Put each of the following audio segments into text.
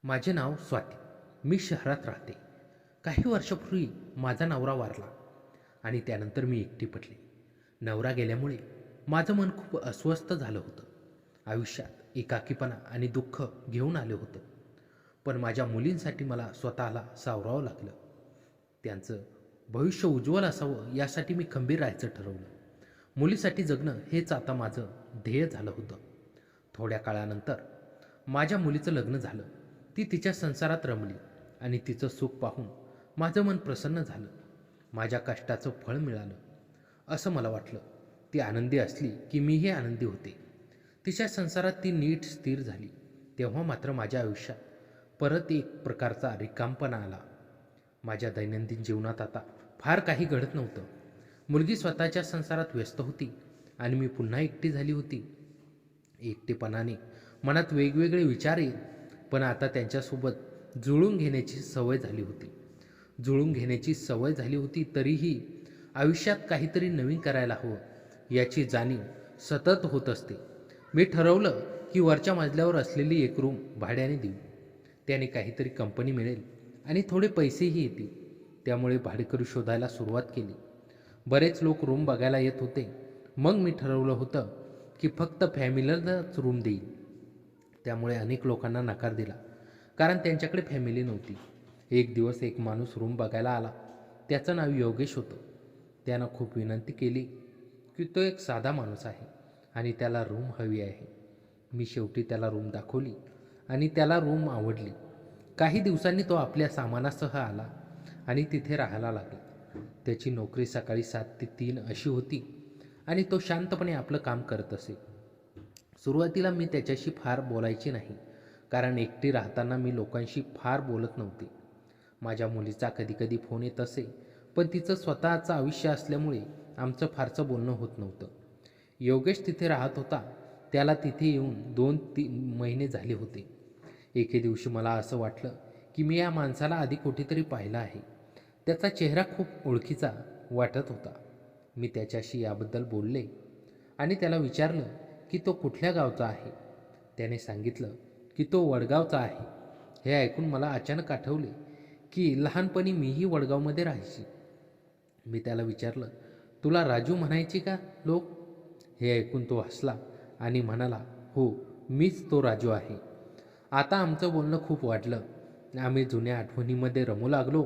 माझे नाव स्वाती. मी शहरात राहते. काही वर्षापूर्वी माझा नवरा वारला आणि त्यानंतर मी एकटी पडले. नवरा गेल्यामुळे माझं मन खूप अस्वस्थ झालं होतं. आयुष्यात एकाकीपणा आणि दुःख घेऊन आलं होतं. पण माझ्या मुलींसाठी मला स्वतःला सावरावं लागलं. त्यांचं भविष्य उज्ज्वल असावं यासाठी मी खंबीर राहायचं ठरवलं. मुलीसाठी जगणं हेच आता माझं ध्येय झालं होतं. थोड्या काळानंतर माझ्या मुलीचं लग्न झालं. ती तिच्या संसारात रमली आणि तिचं सुख पाहून माझं मन प्रसन्न झालं. माझ्या कष्टाचं फळ मिळालं असं मला वाटलं. ती आनंदी असली की मीही आनंदी होते. तिच्या संसारात ती नीट स्थिर झाली. तेव्हा मात्र माझ्या आयुष्यात परत एक प्रकारचा रिकामपणा आला. माझ्या दैनंदिन जीवनात आता फार काही घडत नव्हतं. मुलगी स्वतःच्या संसारात व्यस्त होती आणि मी पुन्हा एकटी झाली होती. एकटेपणाने मनात वेगवेगळे विचार येत, पण आता त्यांच्यासोबत जुळून घेण्याची सवय झाली होती. तरीही आयुष्यात काहीतरी नवीन करायला हवं याची जाणीव सतत होत असते. मी ठरवलं की वरच्या मजल्यावर असलेली एक रूम भाड्याने देऊ. त्याने काहीतरी कंपनी मिळेल आणि थोडे पैसेही येतील. त्यामुळे भाडेकरू शोधायला सुरुवात केली. बरेच लोक रूम बघायला येत होते. मग मी ठरवलं होतं की फक्त फॅमिलीलाच रूम देईल. त्यामुळे अनेक लोकांना नकार दिला, कारण त्यांच्याकडे फॅमिली नव्हती. एक दिवस एक माणूस रूम बघायला आला. त्याचं नाव योगेश होतं. त्यानं खूप विनंती केली की तो एक साधा माणूस आहे आणि त्याला रूम हवी आहे. मी शेवटी त्याला रूम दाखवली आणि त्याला रूम आवडली. काही दिवसांनी तो आपल्या सामानासह आला आणि तिथे राहायला लागला. त्याची नोकरी सकाळी 7 ते 3 अशी होती आणि तो शांतपणे आपलं काम करत असे. सुरुवातीला मी त्याच्याशी फार बोलायची नाही, कारण एकटी राहताना मी लोकांशी फार बोलत नव्हते. माझ्या मुलीचा कधीकधी फोन येत असे, पण तिचं स्वतःचं आयुष्य असल्यामुळे आमचं फारसं बोलणं होत नव्हतं. योगेश तिथे राहत होता. त्याला तिथे येऊन 2-3 महिने झाले होते. एके दिवशी मला असं वाटलं की मी या माणसाला आधी कुठेतरी पाहिलं आहे. त्याचा चेहरा खूप ओळखीचा वाटत होता. मी त्याच्याशी याबद्दल बोलले आणि त्याला विचारलं की तो कुठल्या गावचा आहे. त्याने सांगितलं की तो वडगावचा आहे. हे ऐकून मला अचानक आठवले की लहानपणी मीही वडगावमध्ये राहायची. मी त्याला विचारलं, तुला राजू म्हणायची का लोक? हे ऐकून तो हसला आणि म्हणाला, हो, मीच तो राजू आहे. आता आमचं बोलणं खूप वाढलं. आम्ही जुन्या आठवणीमध्ये रमू लागलो.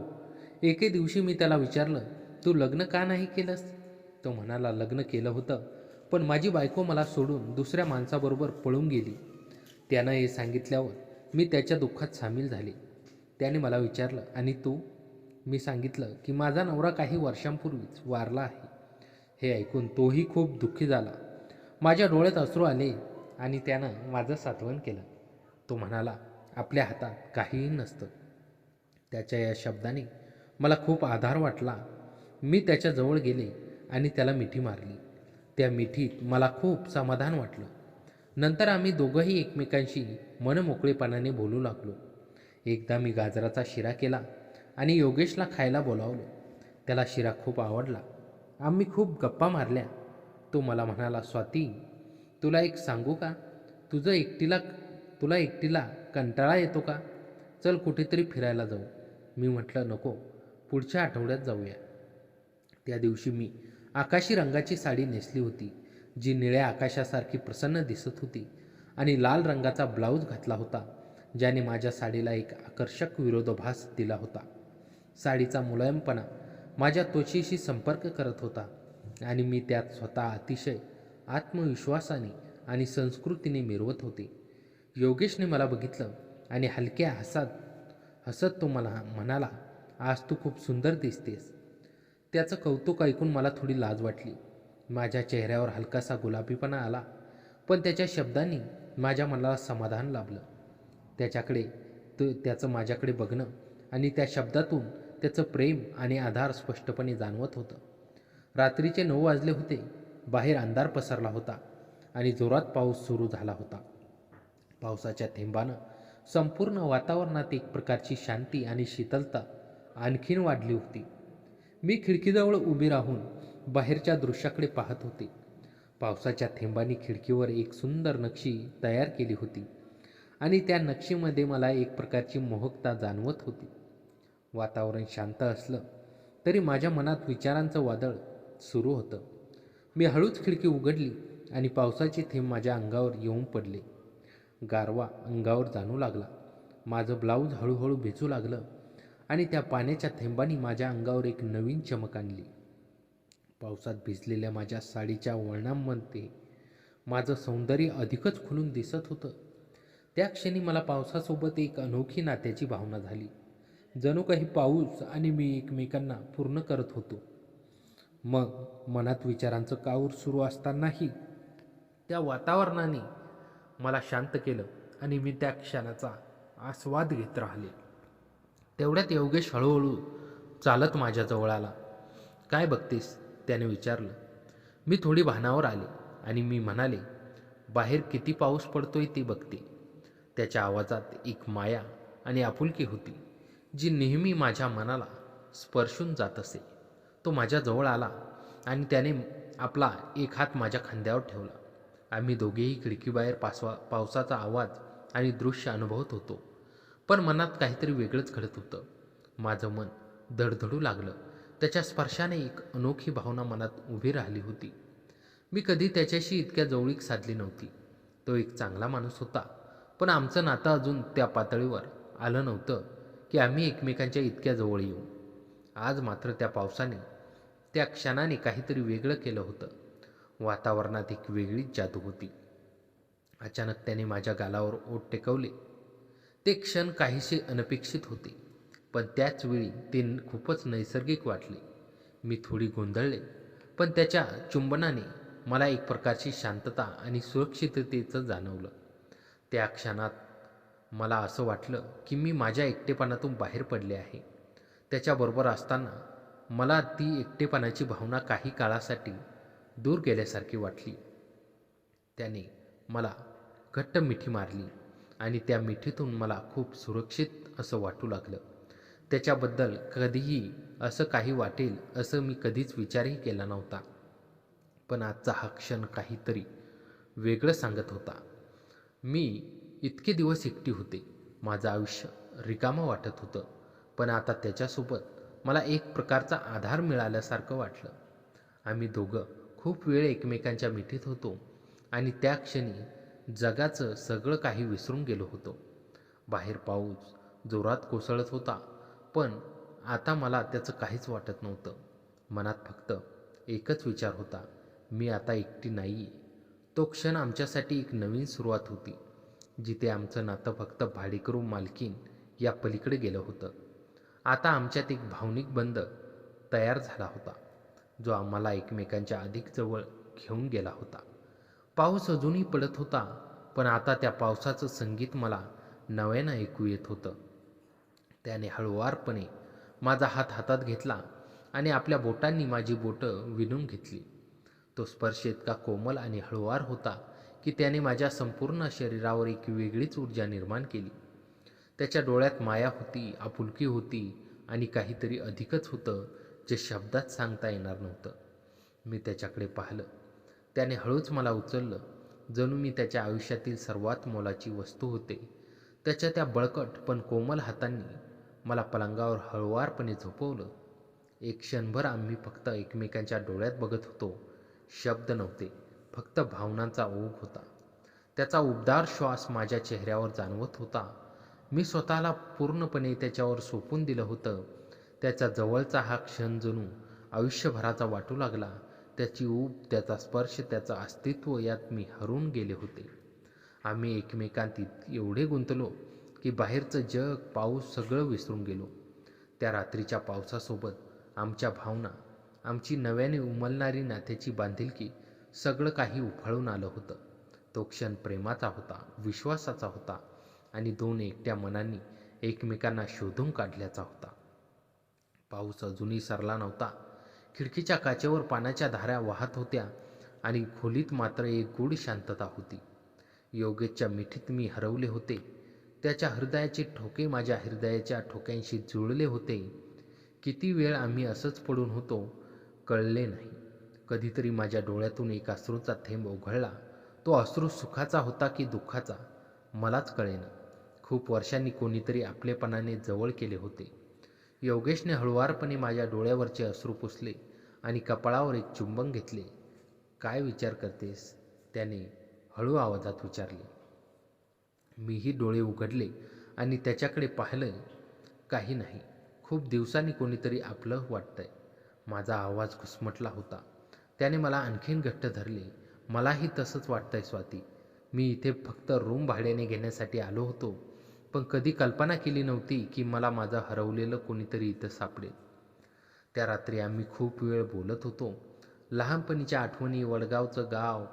एके दिवशी मी त्याला विचारलं, तू लग्न का नाही केलंस? तो म्हणाला, लग्न केलं होतं, पण माझी बायको मला सोडून दुसऱ्या माणसाबरोबर पळून गेली. त्यानं हे सांगितल्यावर मी त्याच्या दुःखात सामील झाले. त्याने मला विचारलं, आणि तू? मी सांगितलं की माझा नवरा काही वर्षांपूर्वीच वारला आहे. हे ऐकून तोही खूप दुःखी झाला. माझ्या डोळ्यात अश्रू आले आणि त्यानं माझं सांत्वन केलं. तो म्हणाला, आपल्या हातात काहीही नसतं. त्याच्या या शब्दाने मला खूप आधार वाटला. मी त्याच्याजवळ गेले आणि त्याला मिठी मारली. त्या मिठीत मला खूप समाधान वाटलं. नंतर आम्ही दोघंही एकमेकांशी मनमोकळेपणाने बोलू लागलो. एकदा मी गाजराचा शिरा केला आणि योगेशला खायला बोलावलं. त्याला शिरा खूप आवडला. आम्ही खूप गप्पा मारल्या. तो मला म्हणाला, स्वाती, तुला एक सांगू का? तुला एकटीला कंटाळा येतो का? चल कुठेतरी फिरायला जाऊ. मी म्हटलं, नको, पुढच्या आठवड्यात जाऊया. त्या दिवशी मी आकाशी रंगाची साडी नेसली होती, जी निळ्या आकाशासारखी प्रसन्न दिसत होती, आणि लाल रंगाचा ब्लाऊज घातला होता, ज्याने माझ्या साडीला एक आकर्षक विरोधाभास दिला होता. साडीचा मुलायमपणा माझ्या त्वचेशी संपर्क करत होता आणि मी त्यात स्वतः अतिशय आत्मविश्वासाने आणि संस्कृतीने मिरवत होते. योगेशने मला बघितलं आणि हलक्या हसत तो मला म्हणाला, आज तू खूप सुंदर दिसतेस. त्याचं कौतुक ऐकून मला थोडी लाज वाटली. माझ्या चेहऱ्यावर हलकासा गुलाबीपणा आला, पण त्याच्या शब्दांनी माझ्या मनाला समाधान लाभलं. त्याचं माझ्याकडे बघणं आणि त्या शब्दातून त्याचं प्रेम आणि आधार स्पष्टपणे जाणवत होतं. रात्रीचे 9 वाजले होते. बाहेर अंधार पसरला होता आणि जोरात पाऊस सुरू झाला होता. पावसाच्या थेंबानं संपूर्ण वातावरणात एक प्रकारची शांती आणि शीतलता आणखीन वाढली होती. मी खिडकीजवळ उभी राहून बाहेरच्या दृश्याकडे पाहत होते. पावसाच्या थेंबांनी खिडकीवर एक सुंदर नक्षी तयार केली होती आणि त्या नक्षीमध्ये मला एक प्रकारची मोहकता जाणवत होती. वातावरण शांत असलं तरी माझ्या मनात विचारांचं वादळ सुरू होतं. मी हळूच खिडकी उघडली आणि पावसाचे थेंब माझ्या अंगावर येऊन पडले. गारवा अंगावर जाणू लागला. माझं ब्लाऊज हळूहळू भिजू लागलं आणि त्या पाण्याच्या थेंबांनी माझ्या अंगावर एक नवीन चमक आणली. पावसात भिजलेल्या माझ्या साडीच्या वळणांमध्ये माझं सौंदर्य अधिकच खुलून दिसत होतं. त्या क्षणी मला पावसासोबत एक अनोखी नात्याची भावना झाली. जणू काही पाऊस आणि मी एकमेकांना पूर्ण करत होतो. मग मनात विचारांचं काऊर सुरू असतानाही त्या वातावरणाने मला शांत केलं आणि मी त्या क्षणाचा आस्वाद घेत राहिले. तेवढ्यात योगेश हळूहळू चालत माझ्याजवळ आला. काय बघतेस? त्याने विचारलं. मी थोडी भानावर आले आणि मी म्हणाले, बाहेर किती पाऊस पडतोय ते बघते. त्याच्या आवाजात एक माया आणि आपुलकी होती जी नेहमी माझ्या मनाला स्पर्शून जात असे. तो माझ्याजवळ आला आणि त्याने आपला एक हात माझ्या खांद्यावर ठेवला. आम्ही दोघेही खिडकीबाहेर पावसाचा आवाज आणि दृश्य अनुभवत होतो. पण मनात काहीतरी वेगळंच घडत होतं. माझं मन धडधडू लागलं. त्याच्या स्पर्शाने एक अनोखी भावना मनात उभी राहिली होती. मी कधी त्याच्याशी इतक्या जवळीक साधली नव्हती. तो एक चांगला माणूस होता, पण आमचं नातं अजून त्या पातळीवर आलं नव्हतं की आम्ही एकमेकांच्या इतक्या जवळ येऊ. आज मात्र त्या पावसाने, त्या क्षणाने काहीतरी वेगळं केलं होतं. वातावरणात एक वेगळीच जादू होती. अचानक त्याने माझ्या गालावर ओठ टेकवले. ते क्षण काहीसे अनपेक्षित होते, पण त्याच वेळी ते खूपच नैसर्गिक वाटले. मी थोडी गोंधळले, पण त्याच्या चुंबनाने मला एक प्रकारची शांतता आणि सुरक्षिततेचं जाणवलं. त्या क्षणात मला असं वाटलं की मी माझ्या एकटेपणातून बाहेर पडले आहे. त्याच्याबरोबर असताना मला ती एकटेपणाची भावना काही काळासाठी दूर गेल्यासारखी वाटली. त्याने मला घट्ट मिठी मारली आणि त्या मिठीतून मला खूप सुरक्षित असं वाटू लागलं. त्याच्याबद्दल कधीही असं काही वाटेल असं मी कधीच विचारही केला नव्हता. पण आजचा हा क्षण काहीतरी वेगळं सांगत होता. मी इतके दिवस एकटी होते. माझं आयुष्य रिकामं वाटत होतं, पण आता त्याच्यासोबत मला एक प्रकारचा आधार मिळाल्यासारखं वाटलं. आम्ही दोघं खूप वेळ एकमेकांच्या मिठीत होतो आणि त्या क्षणी जगाचं सगळं काही विसरून गेलो होतो. बाहेर पाऊस जोरात कोसळत होता, पण आता मला त्याचं काहीच वाटत नव्हतं. मनात फक्त एकच विचार होता, मी आता एकटी नाही आहे. तो क्षण आमच्यासाठी एक नवीन सुरुवात होती, जिथे आमचं नातं फक्त भाडेकरू मालकीण या पलीकडे गेलं होतं. आता आमच्यात एक भावनिक बंध तयार झाला होता, जो आम्हाला एकमेकांच्या अधिक जवळ घेऊन गेला होता. पाऊस अजूनही पडत होता, पण आता त्या पावसाचं संगीत मला नव्यानं ऐकू येत होतं. त्याने हळुवारपणे माझा हात हातात घेतला आणि आपल्या बोटांनी माझी बोटं विणून घेतली. तो स्पर्श इतका कोमल आणि हळुवार होता की त्याने माझ्या संपूर्ण शरीरावर एक वेगळीच ऊर्जा निर्माण केली. त्याच्या डोळ्यात माया होती, आपुलकी होती आणि काहीतरी अधिकच होतं जे शब्दात सांगता येणार नव्हतं. मी त्याच्याकडे पाहिलं. त्याने हळूच मला उचललं, जणू मी त्याच्या आयुष्यातील सर्वात मोलाची वस्तू होते. त्याच्या त्या बळकट पण कोमल हातांनी मला पलंगावर हळुवारपणे झोपवलं. एक क्षणभर आम्ही फक्त एकमेकांच्या डोळ्यात बघत होतो. शब्द नव्हते, फक्त भावनांचा ओघ होता. त्याचा उबदार श्वास माझ्या चेहऱ्यावर जाणवत होता. मी स्वतःला पूर्णपणे त्याच्यावर सोपून दिलं होतं. त्याच्या जवळचा हा क्षण जणू आयुष्यभराचा वाटू लागला. त्याची ऊब, त्याचा स्पर्श, त्याचं अस्तित्व यात मी हरवून गेले होते. आम्ही एकमेकांत एवढे गुंतलो की बाहेरचं जग, पाऊस सगळं विसरून गेलो. त्या रात्रीच्या पावसासोबत आमच्या भावना, आमची नव्याने उमलणारी नात्याची बांधिलकी, सगळं काही उफाळून आलं होतं. तो क्षण प्रेमाचा होता, विश्वासाचा होता आणि दोन एकट्या मनांनी एकमेकांना शोधून काढल्याचा होता. पाऊस अजूनही सरला नव्हता. खिडकीच्या काचेवर पाण्याच्या धारा वाहत होत्या आणि खोलीत मात्र एक गूढ शांतता होती. योगेशच्या मिठीत मी हरवले होते. त्याच्या हृदयाचे ठोके माझ्या हृदयाच्या ठोक्यांशी जुळले होते. किती वेळ आम्ही असंच पडून होतो कळले नाही. कधीतरी माझ्या डोळ्यातून एक अश्रूचा थेंब ओघळला. तो अश्रू सुखाचा होता की दुःखाचा मलाच कळेना. खूप वर्षांनी कोणीतरी आपलेपणाने जवळ केले होते. योगेशने हळुवारपणे माझ्या डोळ्यावरचे अश्रू पुसले आणि कपाळावर एक चुंबन घेतले. काय विचार करतेस? त्याने हळू आवाजात विचारले. मीही डोळे उघडले आणि त्याच्याकडे पाहिलं. काही नाही. खूप दिवसांनी कोणीतरी आपलं वाटतंय. माझा आवाज घुसमटला होता. त्याने मला आणखीन घट्ट धरले. मलाही तसंच वाटतंय स्वाती. मी इथे फक्त रूम भाड्याने घेण्यासाठी आलो होतो, पण कधी कल्पना केली नव्हती की मला माझं हरवलेलं कोणीतरी इथं सापडेल. त्या रात्री आम्ही खूप वेळ बोलत होतो. लहानपणीच्या आठवणी, वडगावचं गाव,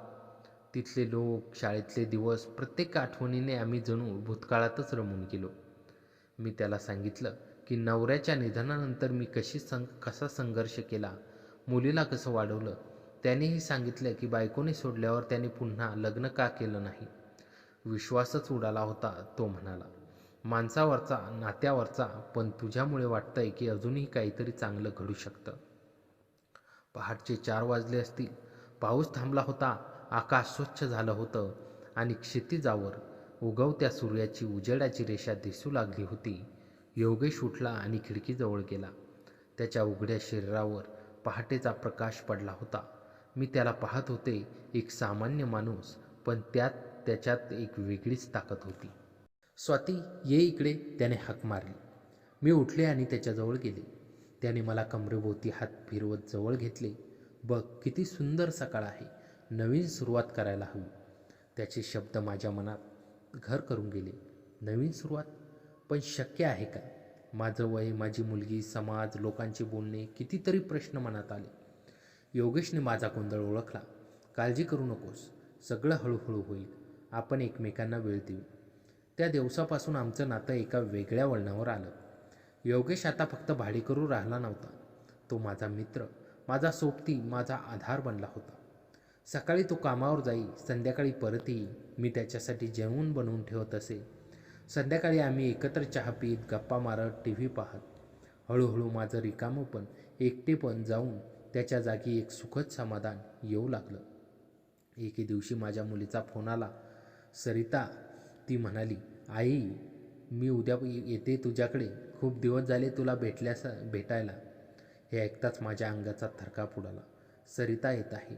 तिथले लोक, शाळेतले दिवस, प्रत्येक आठवणीने आम्ही जणू भूतकाळातच रमून गेलो. मी त्याला सांगितलं की नवऱ्याच्या निधनानंतर मी कसा संघर्ष केला, मुलीला कसं वाढवलं. त्यानेही सांगितलं की बायकोने सोडल्यावर त्याने पुन्हा लग्न का केलं नाही. विश्वासच उडाला होता. तो म्हणाला, माणसावरचा, नात्यावरचा, पण तुझ्यामुळे वाटतंय की अजूनही काहीतरी चांगलं घडू शकतं. पहाटचे 4 वाजले असतील. पाऊस थांबला होता. आकाश स्वच्छ झालं होतं आणि क्षितिजावर उगवत्या सूर्याची उजेडाची रेषा दिसू लागली होती. योगेश उठला आणि खिडकीजवळ गेला. त्याच्या उघड्या शरीरावर पहाटेचा प्रकाश पडला होता. मी त्याला पाहत होते. एक सामान्य माणूस, पण त्याच्यात एक वेगळीच ताकद होती. स्वाती, ये इकडे, त्याने हाक मारली. मी उठले आणि त्याच्याजवळ गेले. त्याने मला कमरेभोवती हात फिरवत जवळ घेतले. बघ, किती सुंदर सकाळ आहे. नवीन सुरुवात करायला हवी. त्याचे शब्द माझ्या मनात घर करून गेले. नवीन सुरुवात? पण शक्य आहे का? माझं वय, माझी मुलगी, समाज, लोकांचे बोलणे, कितीतरी प्रश्न मनात आले. योगेशने माझा गोंधळ ओळखला. काळजी करू नकोस, सगळं हळूहळू होईल. आपण एकमेकांना वेळ देऊ. त्या दिवसापासून आमचं नातं एका वेगळ्या वळणावर आलं. योगेश आता फक्त भाडेकरू राहिला नव्हता. तो माझा मित्र, माझा सोबती, माझा आधार बनला होता. सकाळी तो कामावर जाई, संध्याकाळी परत येई. मी त्याच्यासाठी जेवण बनवून ठेवत असे. संध्याकाळी आम्ही एकत्र चहा पीत, गप्पा मारत, TV पाहत. हळूहळू माझं रिकामंपण, एकटेपण जाऊन त्याच्या जागी एक सुखद समाधान येऊ लागलं. एके दिवशी माझ्या मुलीचा फोन आला. सरिता, ती म्हणाली, आई, मी उद्या येते तुझ्याकडे. खूप दिवस झाले तुला भेटायला. हे ऐकताच माझ्या अंगाचा थरकाप उडाला. सरिता येत आहे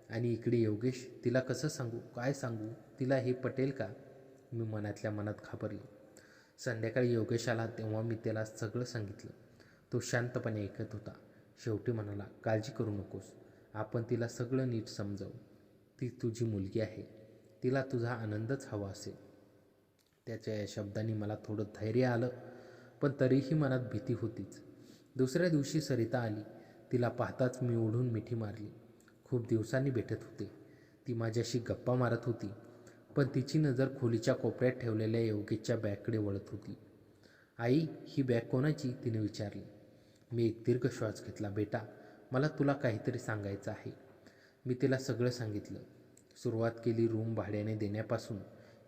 आणि इकडे योगेश. तिला कसं सांगू, काय सांगू? तिला हे पटेल का? मी मनातल्या मनात घाबरले. संध्याकाळी योगेश आला तेव्हा मी त्याला सगळं सांगितलं. तो शांतपणे ऐकत होता. शेवटी म्हणाला, काळजी करू नकोस. आपण तिला सगळं नीट समजावू. ती तुझी मुलगी आहे. तिला तुझा आनंदच हवा असेल. त्याच्या या शब्दांनी मला थोडं धैर्य आलं, पण तरीही मनात भीती होतीच. दुसऱ्या दिवशी सरिता आली. तिला पाहताच मी ओढून मिठी मारली. खूप दिवसांनी भेटत होते. ती माझ्याशी गप्पा मारत होती, पण तिची नजर खोलीच्या कोपऱ्यात ठेवलेल्या योगेशच्या बॅगकडे वळत होती. आई, ही बॅग कोणाची? तिने विचारली. मी एक दीर्घ श्वास घेतला. बेटा, मला तुला काहीतरी सांगायचं आहे. मी तिला सगळं सांगितलं. सुरुवात केली रूम भाड्याने देण्यापासून,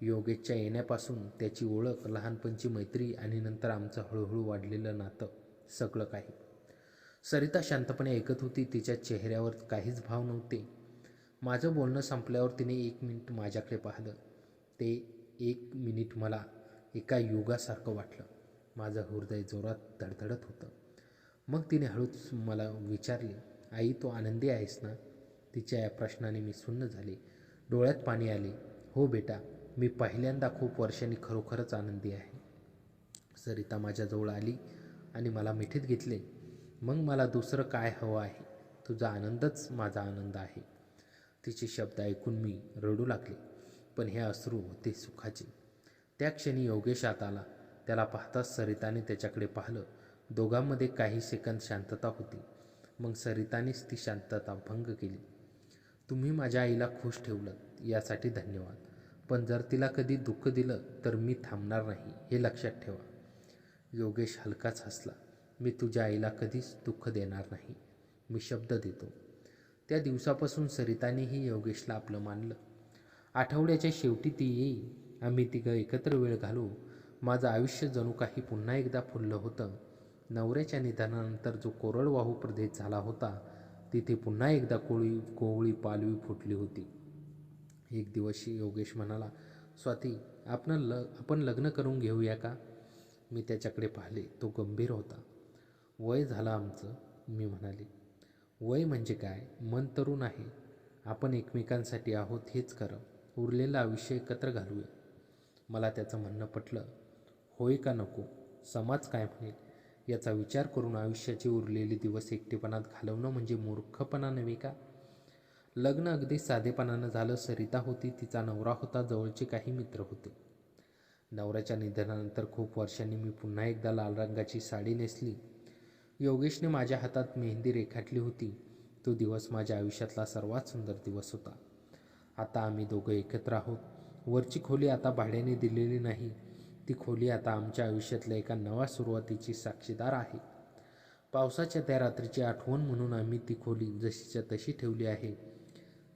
योगेशच्या येण्यापासून, त्याची ओळख, लहानपणची मैत्री आणि नंतर आमचं हळूहळू वाढलेलं नातं, सगळं काही. सरिता शांतपणे ऐकत होती. तिच्या चेहऱ्यावर काहीच भाव नव्हते. माझं बोलणं संपल्यावर तिने 1 मिनिट माझ्याकडे पाहिलं. ते 1 मिनिट मला एका युगासारखं वाटलं. माझं हृदय जोरात धडधडत होतं. मग तिने हळूच मला विचारले, आई, तू आनंदी आहेस ना? तिच्या या प्रश्नाने मी सुन्न झाले. डोळ्यात पाणी आले. हो बेटा, मी पहिल्यांदा खूप वर्षांनी खरोखरच आनंदी आहे. सरिता माझ्याजवळ आली आणि मला मिठीत घेतले. मग मला दुसरं काय हवं आहे? तुझा आनंदच माझा आनंद आहे. तिचे शब्द ऐकून मी रडू लागले, पण हे अश्रू होते सुखाचे. त्या क्षणी योगेश आत आला. त्याला पाहताच सरिताने त्याच्याकडे पाहिलं. दोघांमध्ये काही सेकंद शांतता होती. मग सरितानेच ती शांतता भंग केली. तुम्ही माझ्या आईला खुश ठेवलं यासाठी धन्यवाद. पण जर तिला कधी दुःख दिलं तर मी थांबणार नाही, हे लक्षात ठेवा. योगेश हलकाच हसला. मी तुझ्या आईला कधीच दुःख देणार नाही. मी शब्द देतो. त्या दिवसापासून सरितानेही योगेशला आपलं मानलं. आठवड्याच्या शेवटी ती येई. आम्ही तिघं एकत्र वेळ घालू. माझं आयुष्य जणू काही पुन्हा एकदा फुललं होतं. नवऱ्याच्या निधनानंतर जो कोरडवाहू प्रदेश झाला होता, तिथे पुन्हा एकदा कोवळी पालवी फुटली होती. एक दिवस योगेश म्हणाला, स्वाती, आपण लग्न करून घेऊया का? मी त्याच्याकडे पाहिले. तो गंभीर होता. वय झालं आमचं, मी म्हणाले. वय म्हणजे काय? मन तरुण आहे. आपण एकमेकांसाठी आहोत हेच खरं. उरलेलं आयुष्य एकत्र घालूया. मला त्याचं म्हणणं पटलं. होय का नको? समाज काय म्हणेल याचा विचार करून आयुष्याचे उरलेले दिवस एकटेपणात घालवणं म्हणजे मूर्खपणा नव्हे का? लग्न अगदी साधेपणानं झालं. सरिता होती, तिचा नवरा होता, जवळचे काही मित्र होते. नवऱ्याच्या निधनानंतर खूप वर्षांनी मी पुन्हा एकदा लाल रंगाची साडी नेसली. योगेशने माझ्या हातात मेहंदी रेखाटली होती. तो दिवस माझ्या आयुष्यातला सर्वात सुंदर दिवस होता. आता आम्ही दोघं एकत्र आहोत. वरची खोली आता भाड्याने दिलेली नाही. ती खोली आता आमच्या आयुष्यातल्या एका नव्या सुरुवातीची साक्षीदार आहे. पावसाच्या त्या रात्रीची आठवण म्हणून आम्ही ती खोली जशीच्या तशी ठेवली आहे.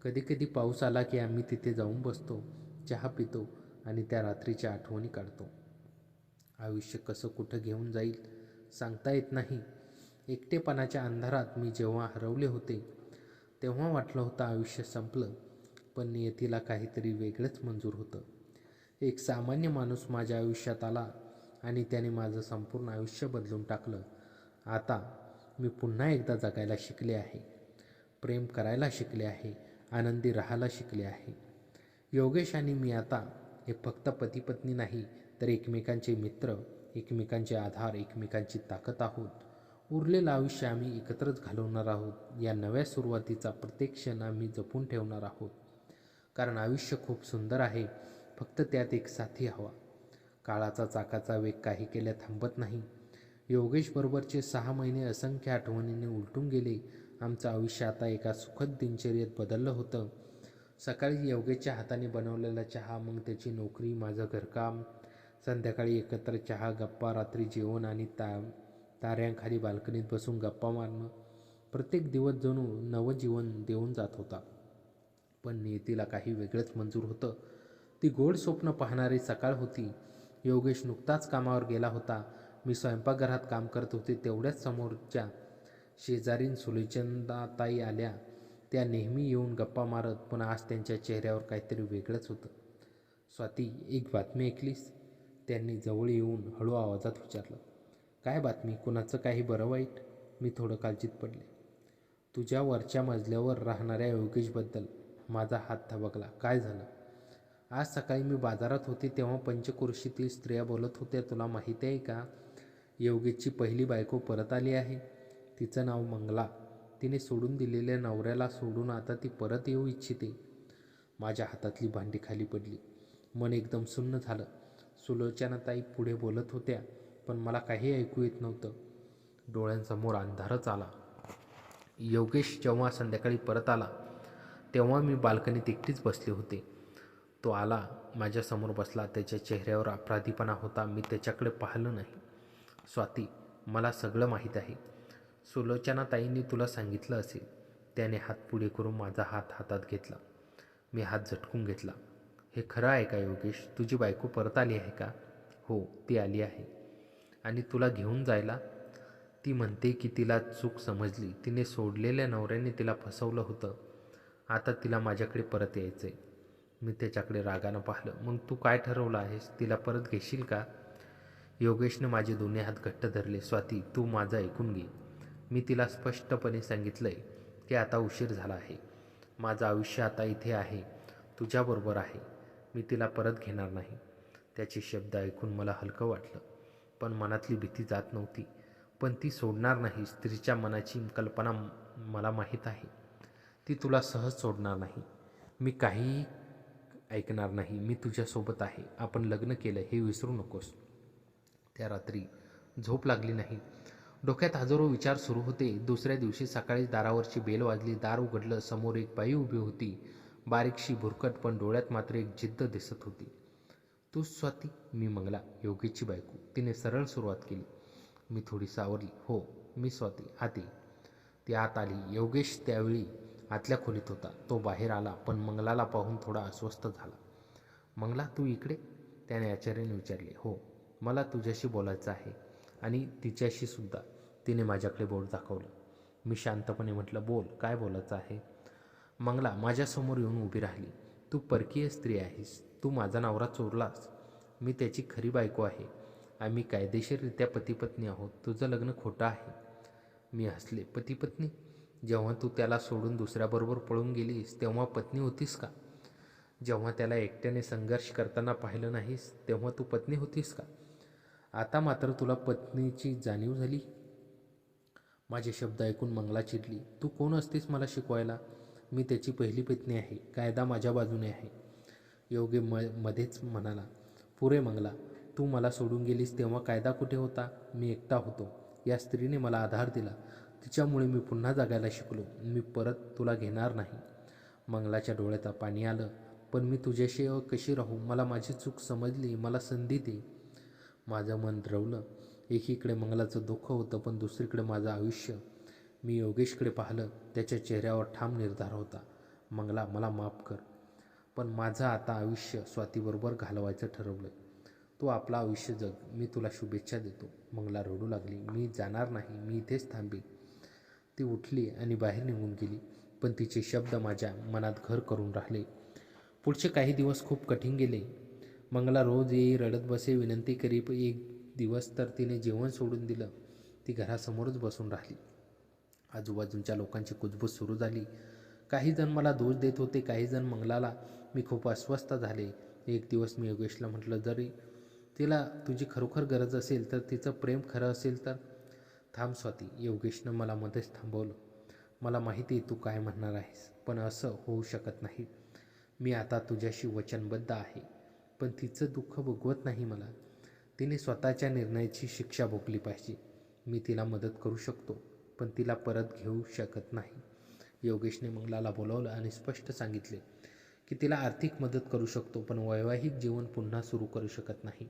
कधी कधी पाऊस आला की आम्ही तिथे जाऊन बसतो, चहा पितो आणि त्या रात्रीच्या आठवणी काढतो. आयुष्य कसं कुठं घेऊन जाईल सांगता येत नाही. एकटेपणाच्या अंधारात मी जेव्हा हरवले होते तेव्हा वाटलं होतं आयुष्य संपलं. पण नियतीला काहीतरी वेगळंच मंजूर होतं. एक सामान्य माणूस माझ्या आयुष्यात आला आणि त्याने माझं संपूर्ण आयुष्य बदलून टाकलं. आता मी पुन्हा एकदा जगायला शिकले आहे, प्रेम करायला शिकले आहे, आनंदी राहायला शिकले आहे. योगेश आणि मी आता हे फक्त पती पत्नी नाही तर एकमेकांचे मित्र, एकमेकांचे आधार, एकमेकांची ताकद आहोत. उरलेलं आयुष्य आम्ही एकत्रच घालवणार आहोत. या नव्या सुरुवातीचा प्रत्येक क्षण आम्ही जपून ठेवणार आहोत. कारण आयुष्य खूप सुंदर आहे, फक्त त्यात एक साथी हवा. काळाचा चाकाचा वेग काही केल्या थांबत नाही. योगेशबरोबरचे 6 महिने असंख्य आठवणींनी उलटून गेले. आमचं आयुष्य आता एका सुखद दिनचर्येत बदललं होतं. सकाळी योगेशच्या हाताने बनवलेला चहा, मग त्याची नोकरी, माझं घरकाम, संध्याकाळी एकत्र चहा, गप्पा, रात्री जेवण आणि ताऱ्यांखाली बाल्कनीत बसून गप्पा मारणं. प्रत्येक दिवस जणू नवं जीवन देऊन जात होता. पण नियतीला काही वेगळंच मंजूर होतं. ती गोड स्वप्न पाहणारी सकाळ होती. योगेश नुकताच कामावर गेला होता. मी स्वयंपाकघरात काम करत होते. तेवढ्याच समोरच्या शेजारीन सुलोचनाताई आल्या. त्या नेहमी येऊन गप्पा मारत, पण आज त्यांच्या चेहऱ्यावर काहीतरी वेगळंच होतं. स्वाती, एक बातमी ऐकलीस? त्यांनी जवळ येऊन हळू आवाजात विचारलं. काय बातमी? कुणाचं काही बरं वाईट? मी थोडं काळजीत पडले. तुझ्या वरच्या मजल्यावर राहणाऱ्या योगेशबद्दल. माझा हात थबकला. काय झालं? आज सकाळी मी बाजारात होते तेव्हा पंचक्रोशीतील स्त्रिया बोलत होत्या. तुला माहिती आहे का, योगेशची पहिली बायको परत आली आहे. तिचं नाव मंगला. तिने सोडून दिलेल्या नवऱ्याला सोडून आता ती परत येऊ इच्छिते. माझ्या हातातली भांडी खाली पडली. मन एकदम सुन्न झालं. सुलोचनाताई पुढे बोलत होत्या, पण मला काही ऐकू येत नव्हतं. डोळ्यांसमोर अंधारच आला. योगेश जेव्हा संध्याकाळी परत आला तेव्हा मी बाल्कनीत एकटीच बसले होते. तो आला, माझ्यासमोर बसला. त्याच्या चेहऱ्यावर अपराधीपणा होता. मी त्याच्याकडे पाहिलं नाही. स्वाती, मला सगळं माहीत आहे. सुलोचनाताईंनी तुला सांगितलं असेल. त्याने हात पुढे करून माझा हात हातात घेतला. मी हात झटकून घेतला. हे खरं आहे का योगेश? तुझी बायको परत आली आहे का? हो, ती आली आहे. आणि तुला घेऊन जायला? ती म्हणते की तिला चूक समजली. तिने सोडलेल्या नवऱ्याने तिला फसवलं होतं. आता तिला माझ्याकडे परत यायचं आहे. मी त्याच्याकडे रागानं पाहिलं. मग तू काय ठरवलं आहेस? तिला परत घेशील का? योगेशने माझे दोन्ही हात घट्ट धरले. स्वाती, तू माझं ऐकून घे. मी तिला स्पष्टपणे सांगितलं आहे की आता उशीर झाला आहे. माझं आयुष्य आता इथे आहे, तुझ्याबरोबर आहे. मी तिला परत घेणार नाही. त्याचे शब्द ऐकून मला हलकं वाटलं, पण मनातली भीती जात नव्हती. पण ती सोडणार नाही. स्त्रीच्या मनाची कल्पना मला माहीत आहे. ती तुला सहज सोडणार नाही. मी काहीही ऐकणार नाही. मी तुझ्यासोबत आहे. आपण लग्न केलं हे विसरू नकोस. त्या रात्री झोप लागली नाही. डोक्यात हजारो विचार सुरू होते. दुसऱ्या दिवशी सकाळी दारावरची बेल वाजली. दार उघडलं. समोर एक बाई उभी होती. बारीकशी, भुरकट, पण डोळ्यात मात्र एक जिद्द दिसत होती. तू स्वाती? मी मंगला, योगेशची बायको. तिने सरळ सुरुवात केली. मी थोडी सावरली. हो, मी स्वाती. आत ये. ती आत आली. योगेश त्यावेळी आतल्या खोलीत होता. तो बाहेर आला, पण मंगलाला पाहून थोडा अस्वस्थ झाला. मंगला, तू इकडे? त्याने आश्चर्याने विचारले. हो, मला तुझ्याशी बोलायचं आहे आणि तिच्याशी सुद्धा. तिने माझ्याकडे बोट दाखवलं. मी शांतपणे म्हटलं, बोल, काय बोलायचं आहे? मंगला माझ्यासमोर येऊन उभी राहिली. तू परकीय स्त्री आहेस. तू माझा नवरा चोरलास. मी त्याची खरी बायको आहे. आम्ही कायदेशीररित्या पतीपत्नी आहोत. तुझं लग्न खोटं आहे. मी हसले. पतीपत्नी? जेव्हा तू त्याला सोडून दुसऱ्याबरोबर पळून गेलीस तेव्हा पत्नी होतीस का? जेव्हा त्याला एकट्याने संघर्ष करताना पाहिलं नाहीस तेव्हा तू पत्नी होतीस का? आता मात्र तुला पत्नीची जाणीव झाली? माझे शब्द ऐकून मंगला चिडली. तू कोण असतेस मला शिकवायला? मी त्याची पहिली पत्नी आहे. कायदा माझ्या बाजूने आहे. योगी मध्येच म्हणाला. पुरे मंगला, तू मला सोडून गेलीस तेव्हा कायदा कुठे होता? मी एकटा होतो. या स्त्रीने मला आधार दिला. तिच्यामुळे मी पुन्हा जगायला शिकलो. मी परत तुला घेणार नाही. मंगलाच्या डोळ्यात पाणी आलं. पण मी तुझ्याशी कशी राहू? मला माझी चूक समजली. मला संधी दे. माझं मन द्रवलं. एकीकडे मंगलाचं दुःख होतं पण दुसरीकडे माझं आयुष्य. मी योगेशकडे पाहिलं. त्याच्या चेहऱ्यावर ठाम निर्धार होता. मंगला, मला माफ कर, पण माझं आता आयुष्य स्वातीबरोबर घालवायचं ठरवलं. तू आपलं आयुष्य जग. मी तुला शुभेच्छा देतो. मंगला रडू लागली. मी जाणार नाही. मी इथेच थांबेन. ती उठली आणि बाहेर निघून गेली. पण तिचे शब्द माझ्या मनात घर करून राहिले. पुढचे काही दिवस खूप कठीण गेले. मंगला रोज येई, रडत बसे, विनंती करी. एक दिवस तर तिने जेवण सोडून दिलं. ती घरासमोरच बसून राहिली. आजूबाजूच्या लोकांची कुजबूज सुरू झाली. काही जण मला दोष देत होते, काही जण मंगलाला. मी खूप अस्वस्थ झाले. एक दिवस मी योगेशला म्हटलं, जरी तिला तुझी खरोखर गरज असेल तर, तिचं प्रेम खरं असेल तर. थांब स्वाती. योगेशनं मला मध्येच थांबवलं. मला माहिती आहे तू काय म्हणणार आहेस, पण असं होऊ शकत नाही. मी आता तुझ्याशी वचनबद्ध आहे. पण तिचं दुःख भोगवत नाही मला. तिने स्वतःच्या निर्णयाची शिक्षा भोगली पाहिजे. मी तिला मदत करू शकतो, पण तिला परत घेऊ शकत नाही. योगेशने मंगलाला बोलावलं आणि स्पष्ट सांगितले की तिला आर्थिक मदत करू शकतो, पण वैवाहिक जीवन पुन्हा सुरू करू शकत नाही.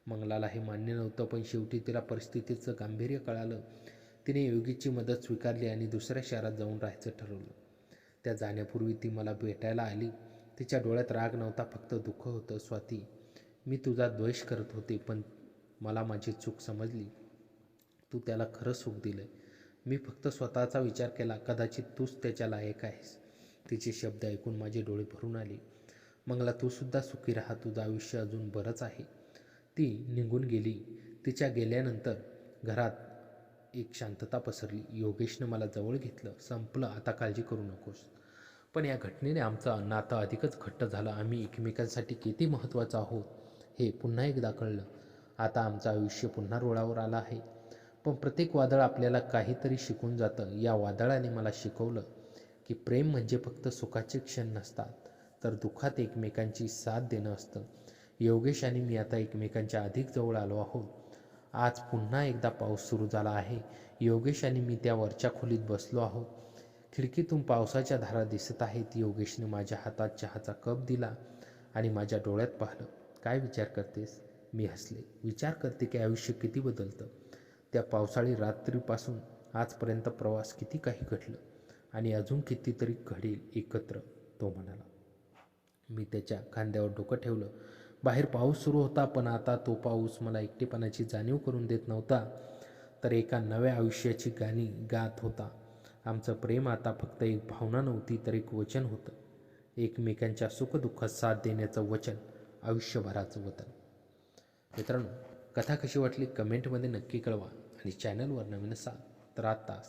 मंगलाला हे मान्य नव्हतं, पण शेवटी तिला परिस्थितीचं गांभीर्य कळालं. तिने योगीची मदत स्वीकारली आणि दुसऱ्या शहरात जाऊन राहायचं ठरवलं. त्या जाण्यापूर्वी ती मला भेटायला आली. तिच्या डोळ्यात राग नव्हता, फक्त दुःख होतं. स्वाती, मी तुझा द्वेष करत होते, पण मला माझी चूक समजली. तू त्याला खरं सुख दिलंय. मी फक्त स्वतःचा विचार केला. कदाचित तूच त्याच्या लायक आहेस. तिचे शब्द ऐकून माझे डोळे भरून आले. मंगला, तू सुद्धा सुखी राहा. तुझं आयुष्य अजून बरंच आहे. ती निघून गेली. तिच्या गेल्यानंतर घरात एक शांतता पसरली. योगेशनं मला जवळ घेतलं. संपलं, आता काळजी करू नकोस. पण या घटनेने आमचं नातं अधिकच घट्ट झालं. आम्ही एकमेकांसाठी किती महत्त्वाचं आहोत हे पुन्हा एकदा कळलं. आता आमचं आयुष्य पुन्हा रुळावर आलं आहे. पण प्रत्येक वादळ आपल्याला काहीतरी शिकून जातं. या वादळाने मला शिकवलं की प्रेम म्हणजे फक्त सुखाचे क्षण नसतात, तर दुःखात एकमेकांची साथ देणं असतं. योगेश आणि मी आता एकमेकांच्या अधिक जवळ आलो आहोत. आज पुन्हा एकदा पाऊस सुरू झाला आहे. योगेश आणि मी त्या वरच्या खोलीत बसलो आहोत. खिडकीतून पावसाच्या धारा दिसत आहेत. योगेशने माझ्या हातात चहाचा कप दिला आणि माझ्या डोळ्यात पाहिलं. काय विचार करतेस? मी हसले. विचार करते की आयुष्य किती बदलतं. त्या पावसाळी रात्रीपासून आजपर्यंत प्रवास किती काही घडलं आणि अजून कितीतरी घडेल एकत्र, तो म्हणाला. मी त्याच्या खांद्यावर डोकं ठेवलं. बाहेर पाऊस सुरू होता, पण आता तो पाऊस मला एकटेपणाची जाणीव करून देत नव्हता, तर एका नव्या आयुष्याची गाणी गात होता. आमचं प्रेम आता फक्त एक भावना नव्हती, तर एक वचन होतं. एकमेकांच्या सुखदुःखात साथ देण्याचं वचन, आयुष्यभराचं वचन. मित्रांनो, कथा कशी वाटली कमेंटमध्ये नक्की कळवा आणि चॅनलवर नवीन असाल तर आता